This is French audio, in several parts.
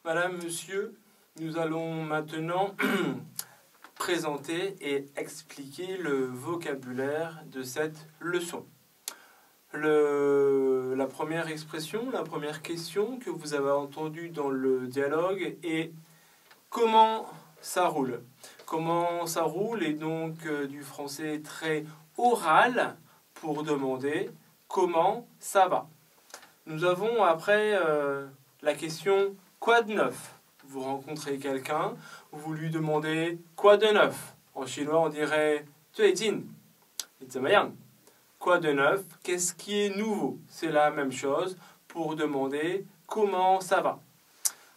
Madame, monsieur, nous allons maintenant présenter et expliquer le vocabulaire de cette leçon. La première expression, la première question que vous avez entendue dans le dialogue est « Comment ça roule ?» Comment ça roule est donc du français très oral pour demander « Comment ça va ?» Nous avons après la question « Quoi de neuf ?» Vous rencontrez quelqu'un, vous lui demandez « Quoi de neuf ?» En chinois, on dirait « 最近 » Quoi de neuf? Qu'est-ce qui est nouveau? C'est la même chose pour demander « Comment ça va ?»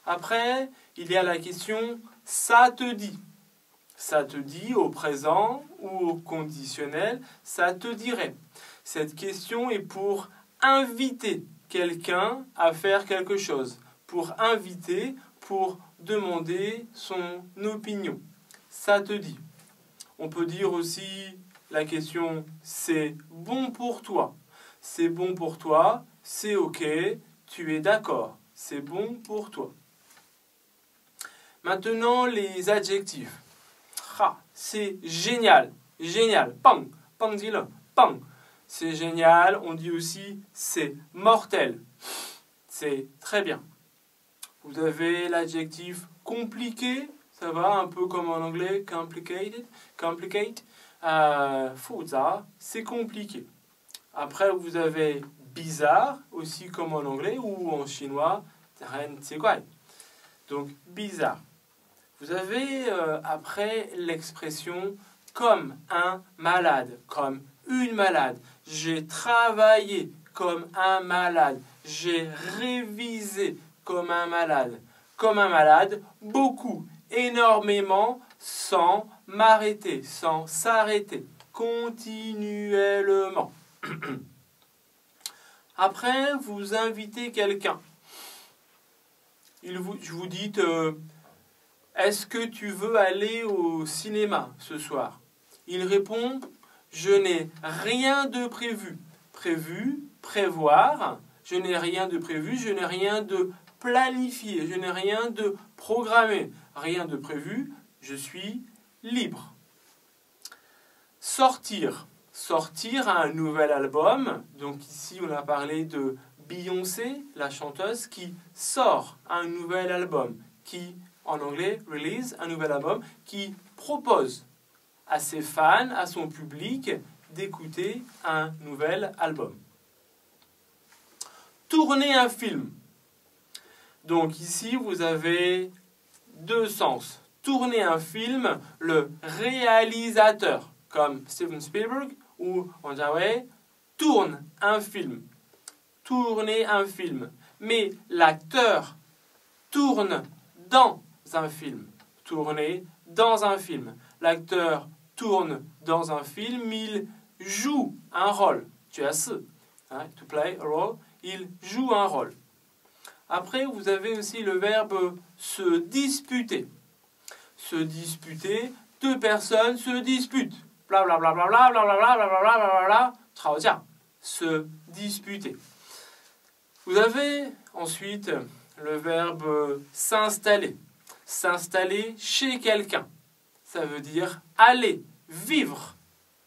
Après, il y a la question « Ça te dit ?» Ça te dit au présent ou au conditionnel, ça te dirait. Cette question est pour inviter quelqu'un à faire quelque chose. Pour inviter, pour demander son opinion. Ça te dit. On peut dire aussi la question « C'est bon pour toi ?» C'est bon pour toi, c'est ok, tu es d'accord. C'est bon pour toi. Maintenant, les adjectifs. C'est génial, génial, pang, pang dit le, pang. C'est génial, on dit aussi c'est mortel, c'est très bien. Vous avez l'adjectif compliqué, ça va un peu comme en anglais, complicated, complicate, 复杂, c'est compliqué. Après vous avez bizarre, aussi comme en anglais ou en chinois, 很奇怪. Donc bizarre. Vous avez après l'expression comme un malade, comme une malade. J'ai travaillé comme un malade. J'ai révisé comme un malade. Comme un malade, beaucoup, énormément, sans m'arrêter, sans s'arrêter, continuellement. Après, vous invitez quelqu'un. Je vous dis... Est-ce que tu veux aller au cinéma ce soir? Il répond, je n'ai rien de prévu. Prévu, prévoir, je n'ai rien de prévu, je n'ai rien de planifié, je n'ai rien de programmé. Rien de prévu, je suis libre. Sortir. Sortir un nouvel album. Donc ici, on a parlé de Beyoncé, la chanteuse, qui sort un nouvel album, qui en anglais, release, un nouvel album, qui propose à ses fans, à son public, d'écouter un nouvel album. Tourner un film. Donc ici, vous avez deux sens. Tourner un film, le réalisateur, comme Steven Spielberg, ou on dirait, tourne un film. Tourner un film. Mais l'acteur tourne dans un film. Tourner dans un film. L'acteur tourne dans un film, il joue un rôle. Tu as ce. To play a role. Il joue un rôle. Après, vous avez aussi le verbe se disputer. Se disputer, deux personnes se disputent. Bla bla bla bla bla bla bla bla bla bla bla bla. 吵架. Se disputer. Vous avez ensuite le verbe s'installer. S'installer chez quelqu'un. Ça veut dire aller, vivre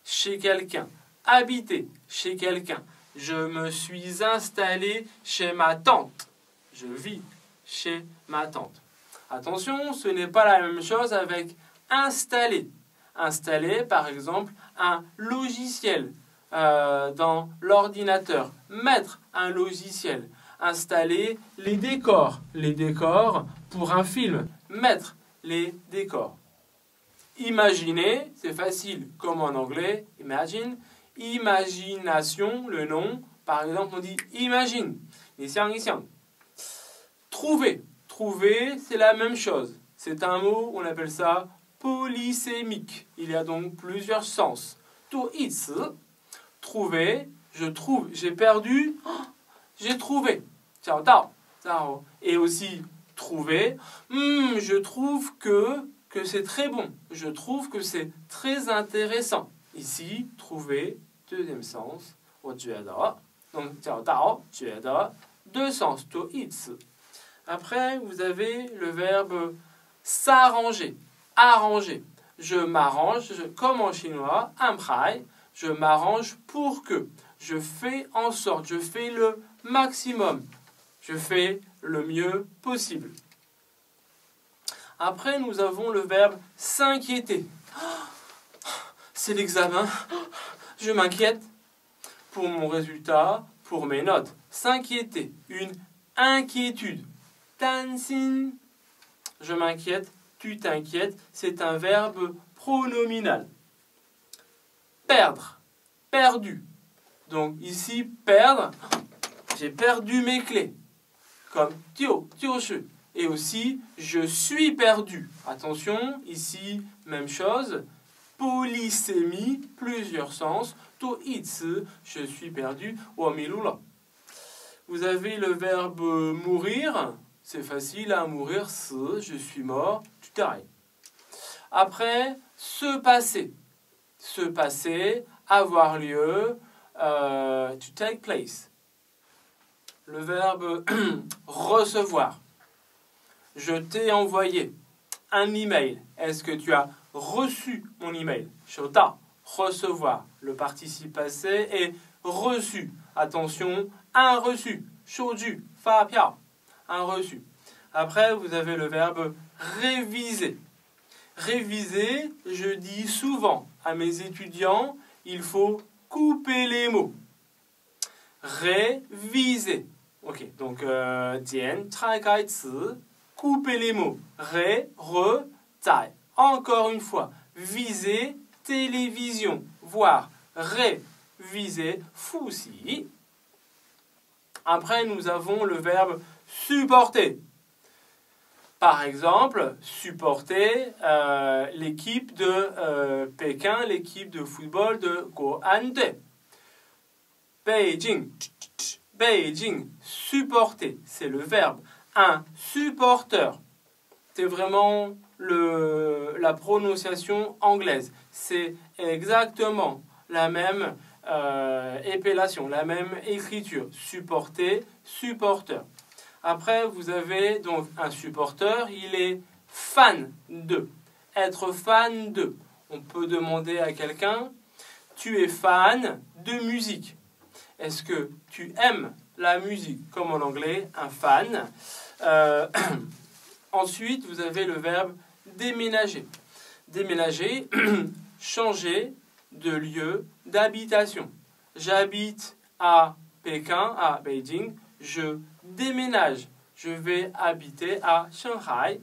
chez quelqu'un, habiter chez quelqu'un. Je me suis installé chez ma tante. Je vis chez ma tante. Attention, ce n'est pas la même chose avec installer. Installer, par exemple, un logiciel dans l'ordinateur. Mettre un logiciel. Installer les décors. Les décors pour un film. Mettre les décors. Imaginer, c'est facile, comme en anglais, imagine. Imagination, le nom, par exemple, on dit imagine. Trouver. Trouver, c'est la même chose. C'est un mot, on appelle ça polysémique. Il y a donc plusieurs sens. Trouver, je trouve, j'ai perdu, j'ai trouvé. Et aussi trouver, je trouve que c'est très bon. Je trouve que c'est très intéressant. Ici, trouver, deuxième sens, 我觉得. Donc, 找到, 觉得, deux sens, 多义词. Après, vous avez le verbe s'arranger, arranger. Je m'arrange, comme en chinois, un prai, je m'arrange pour que. Je fais en sorte, je fais le maximum. Je fais le mieux possible. Après, nous avons le verbe s'inquiéter. C'est l'examen. Je m'inquiète pour mon résultat, pour mes notes. S'inquiéter, une inquiétude. Tansin. Je m'inquiète, tu t'inquiètes. C'est un verbe pronominal. Perdre, perdu. Donc ici, perdre, j'ai perdu mes clés. Comme tio, tio-shi. Et aussi, je suis perdu. Attention, ici, même chose. Polysémie, plusieurs sens. To itsu, je suis perdu. Wamilula. Vous avez le verbe mourir. C'est facile à mourir. Je suis mort. Tu t'arrêtes. Après, se passer. Se passer, avoir lieu. To take place. Le verbe recevoir. Je t'ai envoyé un email. Est-ce que tu as reçu mon email? Shota, recevoir. Le participe passé est reçu. Attention, un reçu. Shouju, fa piao. Un reçu. Après, vous avez le verbe réviser. Réviser, je dis souvent à mes étudiants, il faut couper les mots. Réviser. Ok, donc, tien, trai kai ci, couper les mots. Ré, re, tai. Encore une fois, viser, télévision, voir. Réviser, fusi. Après, nous avons le verbe supporter. Par exemple, supporter l'équipe de Pékin, l'équipe de football de Guoande. Beijing. Beijing, supporter, c'est le verbe. Un supporter, c'est vraiment la prononciation anglaise. C'est exactement la même épellation, la même écriture. Supporter, supporter. Après, vous avez donc un supporter, il est fan de. Être fan de. On peut demander à quelqu'un, tu es fan de musique. Est-ce que tu aimes la musique? Comme en anglais, un fan. Ensuite, vous avez le verbe déménager. Déménager, changer de lieu d'habitation. J'habite à Pékin, à Beijing. Je déménage. Je vais habiter à Shanghai.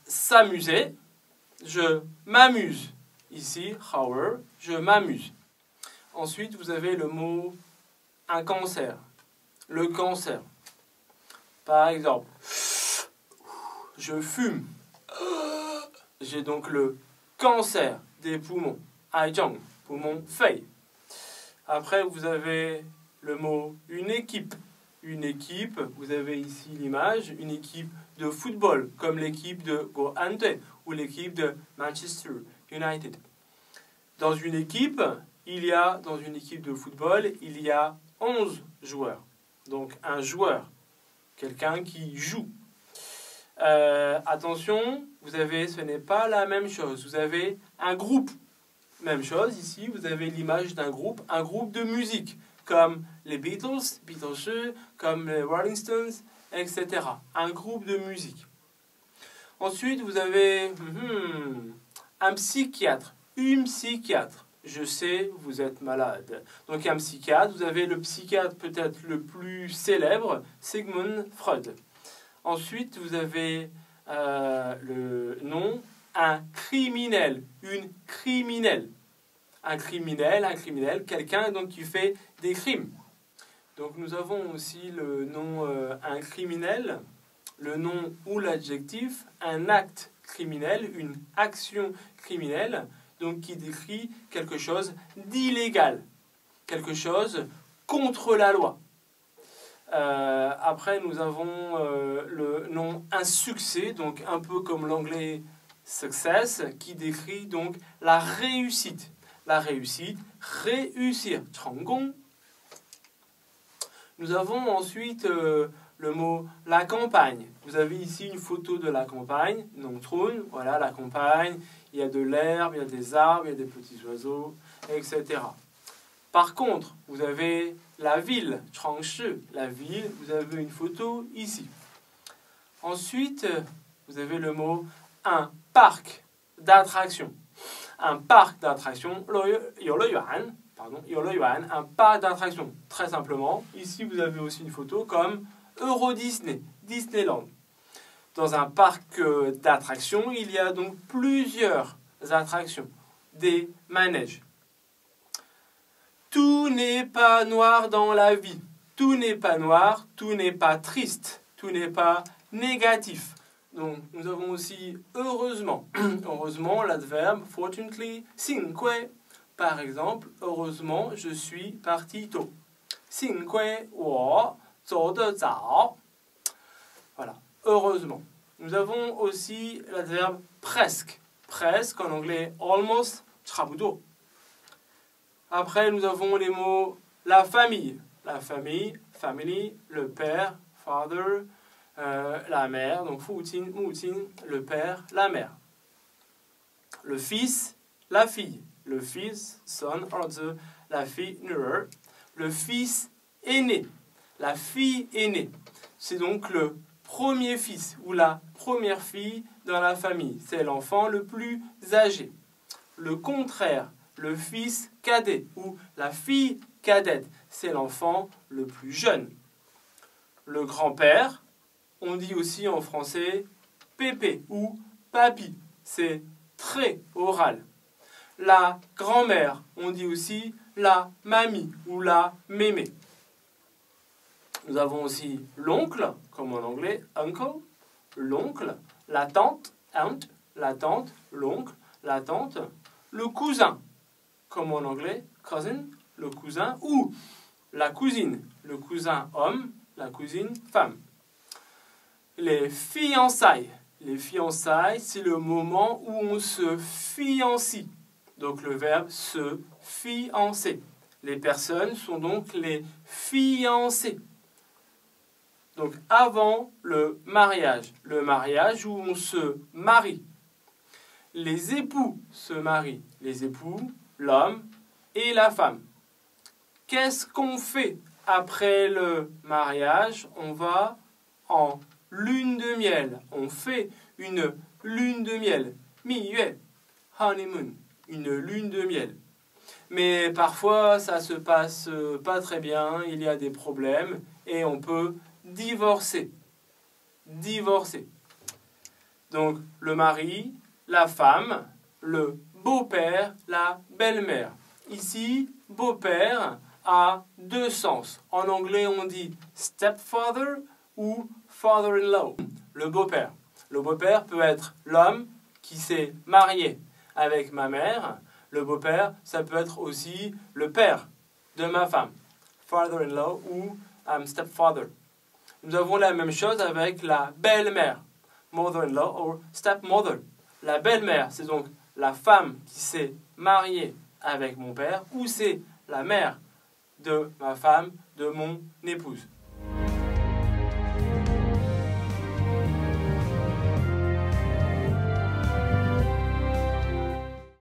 S'amuser. Je m'amuse. Ici, hour, je m'amuse. Ensuite, vous avez le mot un cancer. Le cancer. Par exemple, je fume. J'ai donc le cancer des poumons. Aizhong, poumon fei. Après, vous avez le mot une équipe. Une équipe, vous avez ici l'image, une équipe de football, comme l'équipe de Guoande ou l'équipe de Manchester United. Dans une équipe de football, il y a 11 joueurs. Donc un joueur, quelqu'un qui joue. Attention, ce n'est pas la même chose. Vous avez un groupe. Même chose, ici, vous avez l'image d'un groupe, un groupe de musique, comme les Beatles, comme les Rolling Stones, etc. Un groupe de musique. Ensuite, vous avez un psychiatre, une psychiatre. Je sais, vous êtes malade. Donc un psychiatre, vous avez le psychiatre peut-être le plus célèbre, Sigmund Freud. Ensuite, vous avez le nom, un criminel, une criminelle. Un criminel, quelqu'un donc qui fait des crimes. Donc nous avons aussi le nom un criminel, le nom ou l'adjectif, un acte criminel, une action criminelle, donc qui décrit quelque chose d'illégal, quelque chose contre la loi. Après, nous avons le nom un succès, donc un peu comme l'anglais success, qui décrit donc la réussite. La réussite, réussir, 成功. Nous avons ensuite le mot la campagne. Vous avez ici une photo de la campagne, Nongtrun, voilà la campagne, il y a de l'herbe, il y a des arbres, il y a des petits oiseaux, etc. Par contre, vous avez la ville, Changshu, la ville, vous avez une photo ici. Ensuite, vous avez le mot un parc d'attractions. Un parc d'attractions, un parc d'attractions. Très simplement, ici vous avez aussi une photo comme Euro Disney, Disneyland. Dans un parc d'attractions, il y a donc plusieurs attractions, des manèges. Tout n'est pas noir dans la vie. Tout n'est pas noir, tout n'est pas triste, tout n'est pas négatif. Donc, nous avons aussi heureusement. Heureusement, l'adverbe fortunately, 幸亏. Par exemple, heureusement, je suis parti tôt. 幸亏我走得早. Voilà, heureusement. Nous avons aussi l'adverbe presque. Presque, en anglais, almost, 差不多. Après, nous avons les mots la famille. La famille, family, le père, father, la mère, donc futin, mutin, le père, la mère. Le fils, la fille. Le fils, son, orze, la fille, nuer. Le fils aîné. La fille aînée. C'est donc le premier fils ou la première fille dans la famille. C'est l'enfant le plus âgé. Le contraire, le fils cadet ou la fille cadette. C'est l'enfant le plus jeune. Le grand-père, on dit aussi en français pépé ou papi. C'est très oral. La grand-mère, on dit aussi la mamie ou la mémé. Nous avons aussi l'oncle, comme en anglais, uncle, l'oncle, la tante, aunt, la tante, l'oncle, la tante, le cousin, comme en anglais, cousin, le cousin, ou la cousine, le cousin homme, la cousine femme. Les fiançailles. Les fiançailles, c'est le moment où on se fiancie. Donc le verbe se fiancer. Les personnes sont donc les fiancés. Donc avant le mariage où on se marie. Les époux se marient. Les époux, l'homme et la femme. Qu'est-ce qu'on fait après le mariage? On va en lune de miel. On fait une lune de miel. Mi-yue, honeymoon. Une lune de miel. Mais parfois, ça se passe pas très bien. Il y a des problèmes et on peut divorcer. Divorcer. Donc, le mari, la femme, le beau-père, la belle-mère. Ici, beau-père a deux sens. En anglais, on dit stepfather ou father-in-law. Le beau-père. Le beau-père peut être l'homme qui s'est marié avec ma mère. Le beau-père, ça peut être aussi le père de ma femme. Father-in-law ou stepfather. Nous avons la même chose avec la belle-mère. Mother-in-law ou stepmother. La belle-mère, c'est donc la femme qui s'est mariée avec mon père ou c'est la mère de ma femme, de mon épouse.